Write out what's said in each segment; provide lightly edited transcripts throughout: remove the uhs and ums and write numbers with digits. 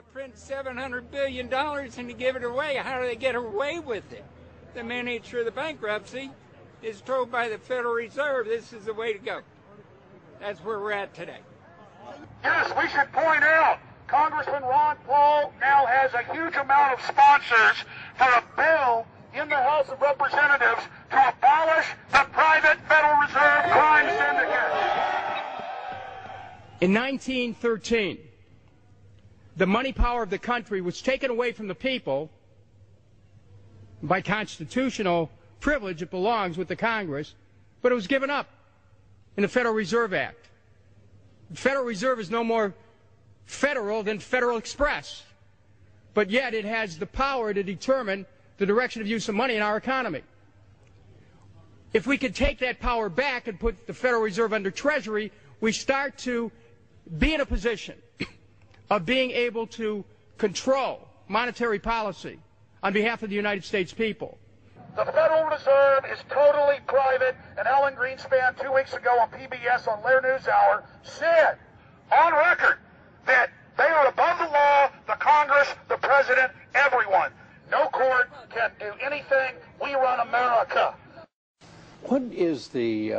to print $700 billion and to give it away. How do they get away with it? The manager of the bankruptcy is told by the Federal Reserve this is the way to go. That's where we're at today. Yes, we should point out Congressman Ron Paul now has a huge amount of sponsors for a bill in the House of Representatives to abolish the private Federal Reserve crime syndicate. In 1913, the money power of the country was taken away from the people. By constitutional privilege, it belongs with the Congress, but it was given up in the Federal Reserve Act. The Federal Reserve is no more federal than Federal Express, but yet it has the power to determine the direction of use of money in our economy. If we could take that power back and put the Federal Reserve under Treasury, we start to be in a position of being able to control monetary policy on behalf of the United States people. The Federal Reserve is totally private, and Alan Greenspan 2 weeks ago on PBS on Lair NewsHour said on record that they are above the law, the Congress, the President, everyone. No court can do anything. We run America. What is the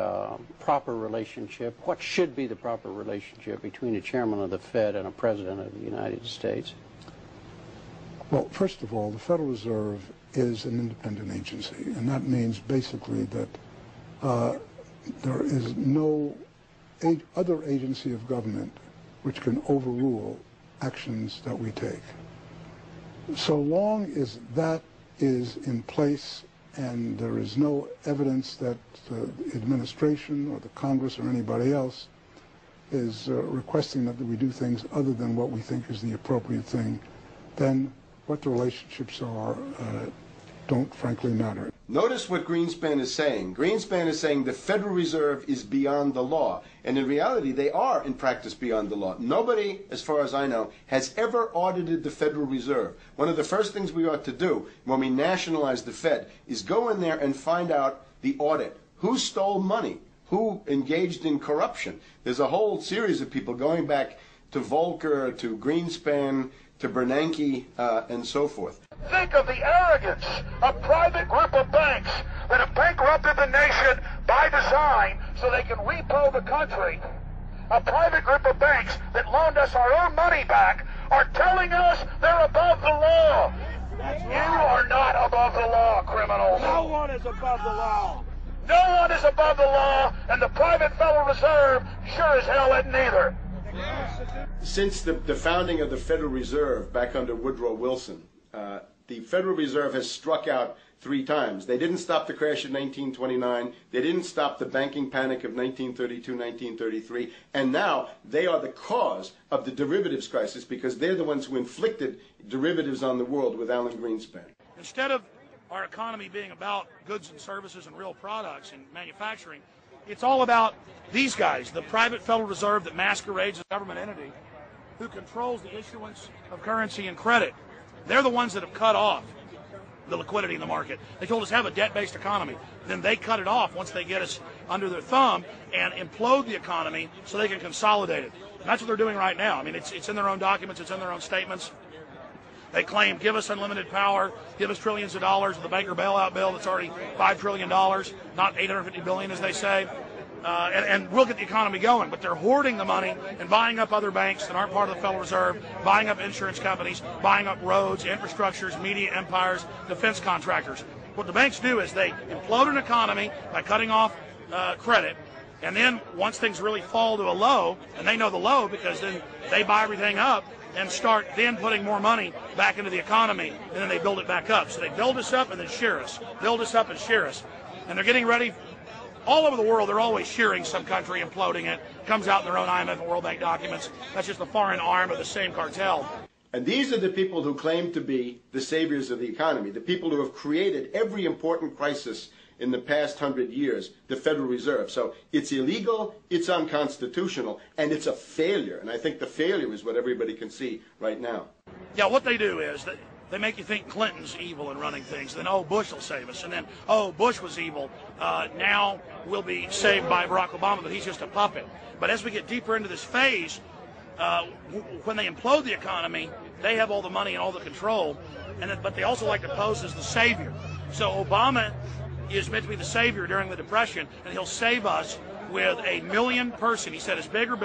proper relationship, what should be the proper relationship between a chairman of the Fed and a president of the United States? Well, first of all, the Federal Reserve is an independent agency, and that means basically that there is no other agency of government which can overrule actions that we take. So long as that is in place and there is no evidence that the administration or the Congress or anybody else is requesting that we do things other than what we think is the appropriate thing, then what the relationships are don't frankly matter. Notice what Greenspan is saying. Greenspan is saying the Federal Reserve is beyond the law. And in reality, they are in practice beyond the law. Nobody, as far as I know, has ever audited the Federal Reserve. One of the first things we ought to do when we nationalize the Fed is go in there and find out the audit. Who stole money? Who engaged in corruption? There's a whole series of people going back to Volcker, to Greenspan, to Bernanke, and so forth. Think of the arrogance of private group of banks that have bankrupted the nation by design so they can repo the country. A private group of banks that loaned us our own money back are telling us they're above the law. You are not above the law, criminals. No one is above the law. No one is above the law, and the private Federal Reserve sure as hell isn't either. Since the founding of the Federal Reserve back under Woodrow Wilson, the Federal Reserve has struck out 3 times. They didn't stop the crash of 1929. They didn't stop the banking panic of 1932, 1933. And now they are the cause of the derivatives crisis because they're the ones who inflicted derivatives on the world with Alan Greenspan. Instead of our economy being about goods and services and real products and manufacturing, it's all about these guys, the private Federal Reserve that masquerades as a government entity who controls the issuance of currency and credit. They're the ones that have cut off the liquidity in the market. They told us have a debt-based economy. Then they cut it off once they get us under their thumb and implode the economy so they can consolidate it. And that's what they're doing right now. I mean, it's in their own documents. It's in their own statements. They claim, give us unlimited power, give us trillions of dollars with the Baker bailout bill that's already $5 trillion, not $850 billion as they say. And we'll get the economy going, but they're hoarding the money and buying up other banks that aren't part of the Federal Reserve, buying up insurance companies, buying up roads, infrastructures, media empires, defense contractors. What the banks do is they implode an economy by cutting off credit, and then once things really fall to a low, and they know the low because then they buy everything up and start then putting more money back into the economy, and then they build it back up. So they build us up and then shear us, build us up and shear us. And they're getting ready. All over the world, they're always shearing some country, imploding it. Comes out in their own IMF and World Bank documents. That's just the foreign arm of the same cartel. And these are the people who claim to be the saviors of the economy, the people who have created every important crisis in the past 100 years, the Federal Reserve. So it's illegal, it's unconstitutional, and it's a failure. And I think the failure is what everybody can see right now. Yeah, what they do is they make you think Clinton's evil in running things. Then, oh, Bush will save us. And then, oh, Bush was evil. Now we'll be saved by Barack Obama, but he's just a puppet. But as we get deeper into this phase, when they implode the economy, they have all the money and all the control, but they also like to pose as the savior. So Obama is meant to be the savior during the Depression, and he'll save us with a 1 million person, he said is bigger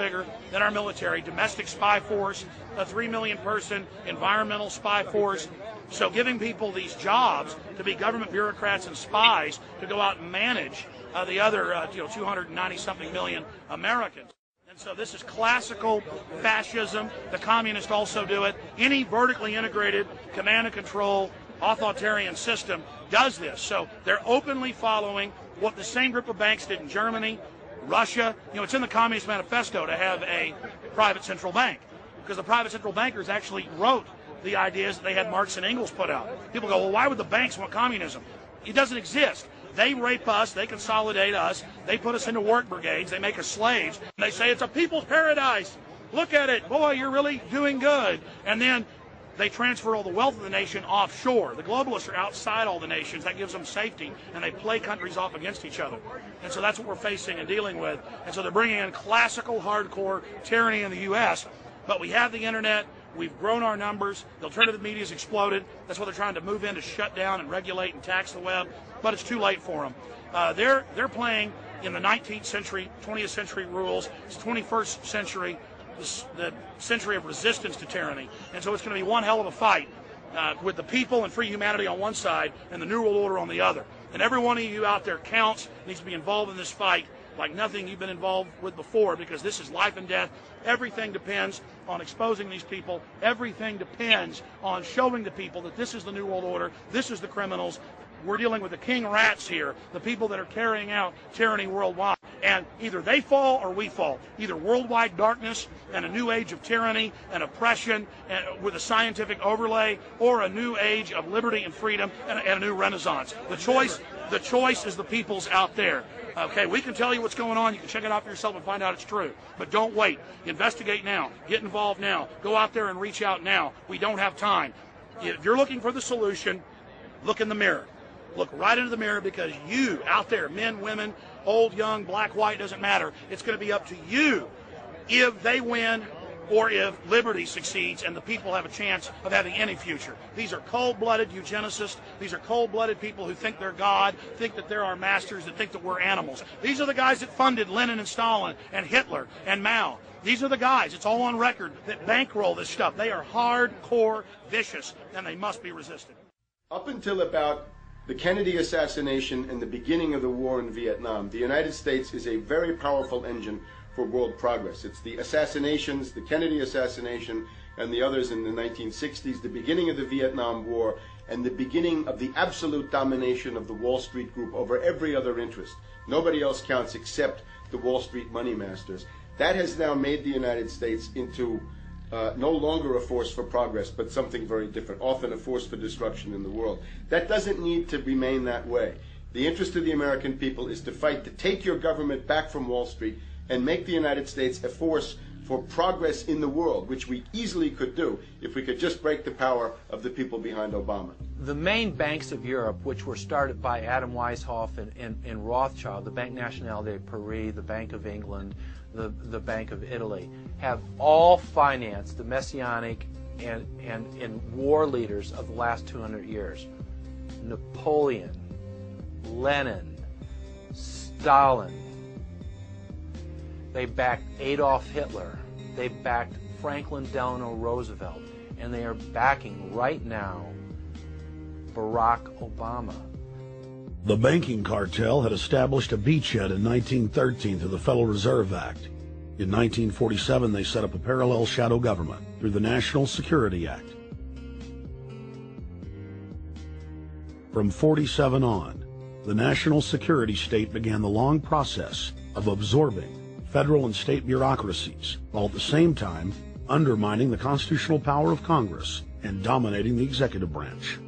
than our military, domestic spy force, a 3 million person environmental spy force. So giving people these jobs to be government bureaucrats and spies to go out and manage the other 290-something million Americans. And so this is classical fascism. The communists also do it. Any vertically integrated command and control authoritarian system does this. So they're openly following what the same group of banks did in Germany, Russia. It's in the Communist Manifesto to have a private central bank, because the private central bankers actually wrote the ideas that they had Marx and Engels put out. People go, well, why would the banks want communism? It doesn't exist. They rape us, they consolidate us, they put us into work brigades, they make us slaves, and they say it's a people's paradise. Look at it, boy, you're really doing good. And then they transfer all the wealth of the nation offshore. The globalists are outside all the nations. That gives them safety, and they play countries off against each other. And so that's what we're facing and dealing with. And so they're bringing in classical, hardcore tyranny in the U.S., but we have the internet. We've grown our numbers. The alternative media has exploded. That's what they're trying to move in, to shut down and regulate and tax the web, but it's too late for them. They're playing in the 19th century, 20th century rules. It's 21st century, the century of resistance to tyranny. And so it's going to be one hell of a fight with the people and free humanity on one side and the New World Order on the other. And every one of you out there counts, needs to be involved in this fight like nothing you've been involved with before, because this is life and death. Everything depends on exposing these people. Everything depends on showing the people that this is the New World Order, this is the criminals. We're dealing with the king rats here, the people that are carrying out tyranny worldwide. And either they fall or we fall. Either worldwide darkness and a new age of tyranny and oppression with a scientific overlay, or a new age of liberty and freedom and a new renaissance. The choice is the people's out there. Okay, we can tell you what's going on. You can check it out for yourself and find out it's true. But don't wait. Investigate now. Get involved now. Go out there and reach out now. We don't have time. If you're looking for the solution, look in the mirror. Look right into the mirror, because you out there, men, women, old, young, black, white, doesn't matter. It's going to be up to you if they win or if liberty succeeds and the people have a chance of having any future. These are cold-blooded eugenicists. These are cold-blooded people who think they're God, think that they're our masters, that think that we're animals. These are the guys that funded Lenin and Stalin and Hitler and Mao. These are the guys, it's all on record, that bankroll this stuff. They are hardcore vicious, and they must be resisted. Up until about the Kennedy assassination and the beginning of the war in Vietnam, the United States is a very powerful engine for world progress. It's the assassinations, the Kennedy assassination, and the others in the 1960s, the beginning of the Vietnam War, and the beginning of the absolute domination of the Wall Street group over every other interest. Nobody else counts except the Wall Street money masters. That has now made the United States into no longer a force for progress, but something very different, often a force for destruction in the world. That doesn't need to remain that way. The interest of the American people is to fight to take your government back from Wall Street and make the United States a force for progress in the world, which we easily could do if we could just break the power of the people behind Obama. The main banks of Europe, which were started by Adam Weishaupt and Rothschild, the Banque Nationale de Paris, the Bank of England, the Bank of Italy, have all financed the messianic and war leaders of the last 200 years. Napoleon, Lenin, Stalin. They backed Adolf Hitler. They backed Franklin Delano Roosevelt. And they are backing right now Barack Obama. The banking cartel had established a beachhead in 1913 through the Federal Reserve Act. In 1947, they set up a parallel shadow government through the National Security Act. From 47 on, the national security state began the long process of absorbing federal and state bureaucracies, while at the same time undermining the constitutional power of Congress and dominating the executive branch.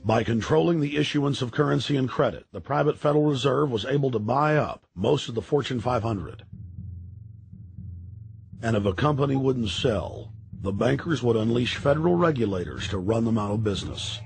By controlling the issuance of currency and credit, the private Federal Reserve was able to buy up most of the Fortune 500. And if a company wouldn't sell, the bankers would unleash federal regulators to run them out of business.